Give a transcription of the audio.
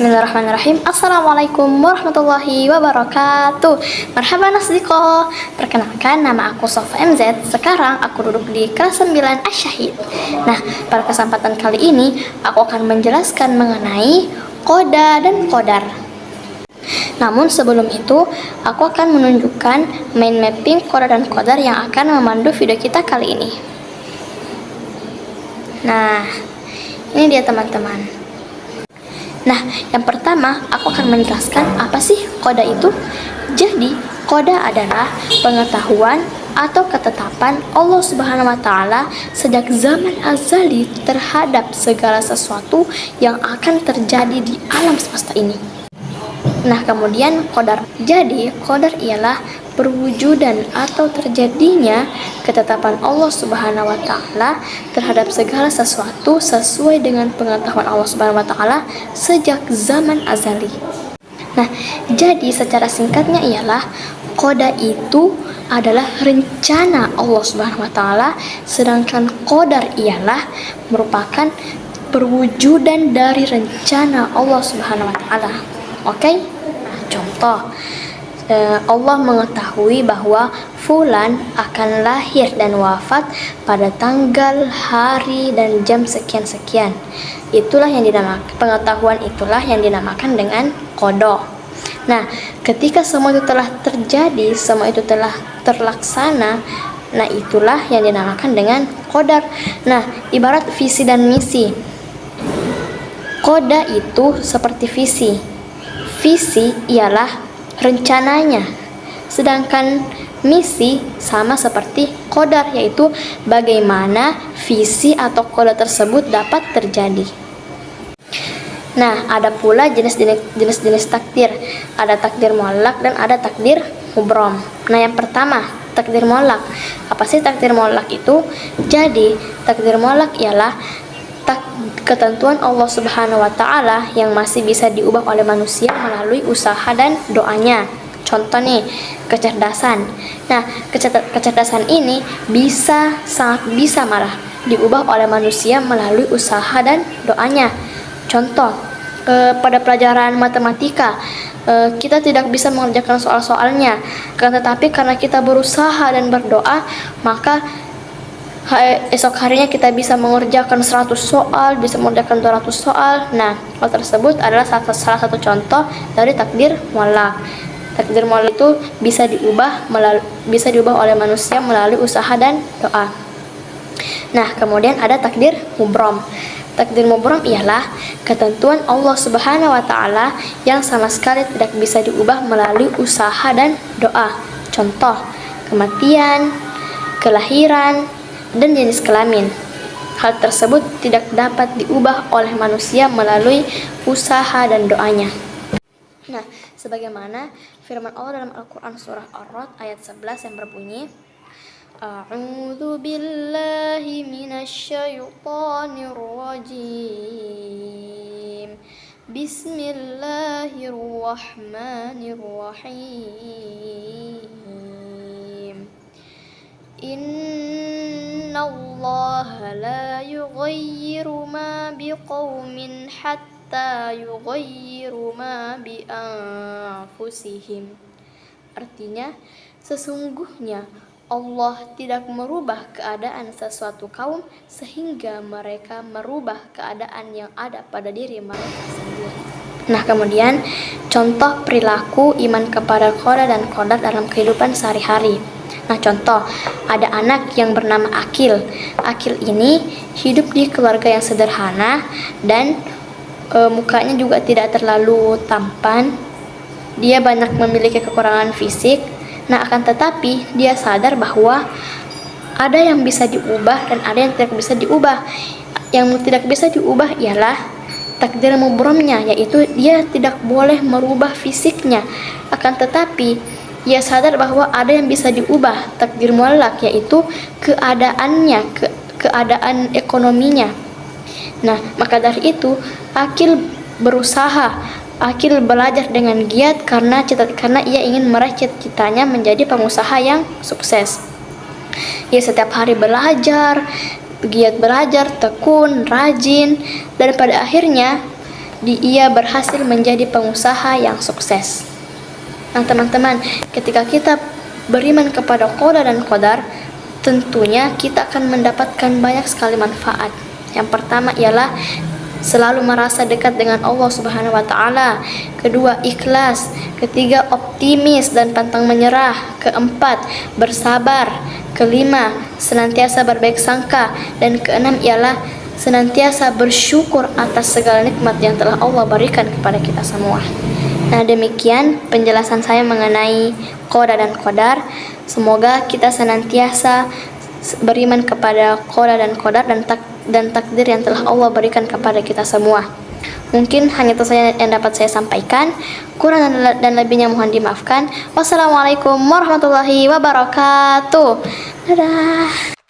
Bismillahirrahmanirrahim. Assalamualaikum warahmatullahi wabarakatuh. Marhaban asdiqo. Perkenalkan, nama aku Sofa MZ. Sekarang aku duduk di kelas 9 Asy-Syahid. Nah, pada kesempatan kali ini aku akan menjelaskan mengenai koda dan kodar. Namun sebelum itu, aku akan menunjukkan mind mapping koda dan kodar yang akan memandu video kita kali ini. Nah, ini dia teman-teman. Nah, yang pertama aku akan menjelaskan apa sih koda itu. Jadi, koda adalah pengetahuan atau ketetapan Allah Subhanahu wa Ta'ala sejak zaman azali terhadap segala sesuatu yang akan terjadi di alam semesta ini. Nah, kemudian kodar. Jadi, kodar ialah perwujudan atau terjadinya ketetapan Allah Subhanahu wa Ta'ala terhadap segala sesuatu sesuai dengan pengetahuan Allah Subhanahu wa Ta'ala sejak zaman azali. Nah, jadi secara singkatnya ialah koda itu adalah rencana Allah Subhanahu wa Ta'ala, sedangkan kodar ialah merupakan perwujudan dari rencana Allah Subhanahu wa Ta'ala. Oke? Nah, contoh, Allah mengetahui bahwa fulan akan lahir dan wafat pada tanggal, hari, dan jam sekian-sekian. Itulah yang dinamakan, pengetahuan itulah yang dinamakan dengan kodo. Nah, ketika semua itu telah terjadi, semua itu telah terlaksana, nah itulah yang dinamakan dengan kodar. Nah, ibarat visi dan misi. Koda itu seperti visi. Visi ialah rencananya, sedangkan misi sama seperti kodar, yaitu bagaimana visi atau koda tersebut dapat terjadi. Nah, ada pula jenis-jenis takdir. Ada takdir muallaq dan ada takdir mubram. Nah, yang pertama, takdir muallaq. Apa sih takdir muallaq itu? Jadi, takdir muallaq ialah ketentuan Allah Subhanahu wa Ta'ala yang masih bisa diubah oleh manusia melalui usaha dan doanya. Contoh nih, kecerdasan. Nah, kecerdasan ini sangat bisa malah diubah oleh manusia melalui usaha dan doanya. Contoh, pada pelajaran matematika, kita tidak bisa mengerjakan soal-soalnya, tetapi karena kita berusaha dan berdoa, maka esok harinya kita bisa mengerjakan 100 soal, bisa mengerjakan 200 soal. Nah, hal tersebut adalah salah satu contoh dari takdir muallaq. Takdir muallaq itu bisa diubah oleh manusia melalui usaha dan doa. Nah, kemudian ada takdir mubram. Takdir mubram ialah ketentuan Allah Subhanahu wa Ta'ala yang sama sekali tidak bisa diubah melalui usaha dan doa. Contoh, kematian, kelahiran, dan jenis kelamin. Hal tersebut tidak dapat diubah oleh manusia melalui usaha dan doanya. Nah, sebagaimana firman Allah dalam Al-Quran surah Ar-Ra'd ayat 11 yang berbunyi, A'udzu billahi minasyaitonir rajim. Bismillahirrahmanirrahim. Innallaha la yughayyiru ma biqaumin hatta yughayyiru ma bi anfusihim. Artinya, sesungguhnya Allah tidak merubah keadaan sesuatu kaum sehingga mereka merubah keadaan yang ada pada diri mereka sendiri. Nah, kemudian contoh perilaku iman kepada koda dan kodar dalam kehidupan sehari-hari. Nah, contoh, ada anak yang bernama Akil. Akil ini hidup di keluarga yang sederhana dan mukanya juga tidak terlalu tampan. Dia banyak memiliki kekurangan fisik. Nah, akan tetapi dia sadar bahwa ada yang bisa diubah dan ada yang tidak bisa diubah. Yang tidak bisa diubah ialah takdir mubramnya, yaitu dia tidak boleh merubah fisiknya. Akan tetapi ia sadar bahwa ada yang bisa diubah, takdir muallaq, yaitu keadaannya, keadaan ekonominya. Nah, maka dari itu Akil berusaha, Akil belajar dengan giat karena ia ingin meraih cita-citanya menjadi pengusaha yang sukses. Ia setiap hari belajar, giat belajar, tekun, rajin, dan pada akhirnya ia berhasil menjadi pengusaha yang sukses. Nah teman-teman, ketika kita beriman kepada qada dan qadar, tentunya kita akan mendapatkan banyak sekali manfaat. Yang pertama ialah selalu merasa dekat dengan Allah Subhanahu wa taala. Kedua, ikhlas. Ketiga, optimis dan pantang menyerah. Keempat, bersabar. Kelima, senantiasa berbaik sangka. Dan keenam ialah senantiasa bersyukur atas segala nikmat yang telah Allah berikan kepada kita semua. Nah, demikian penjelasan saya mengenai qada dan qadar. Semoga kita senantiasa beriman kepada qada dan qadar dan takdir yang telah Allah berikan kepada kita semua. Mungkin hanya itu saja yang dapat saya sampaikan. Kurang dan lebihnya mohon dimaafkan. Wassalamualaikum warahmatullahi wabarakatuh. Dadah.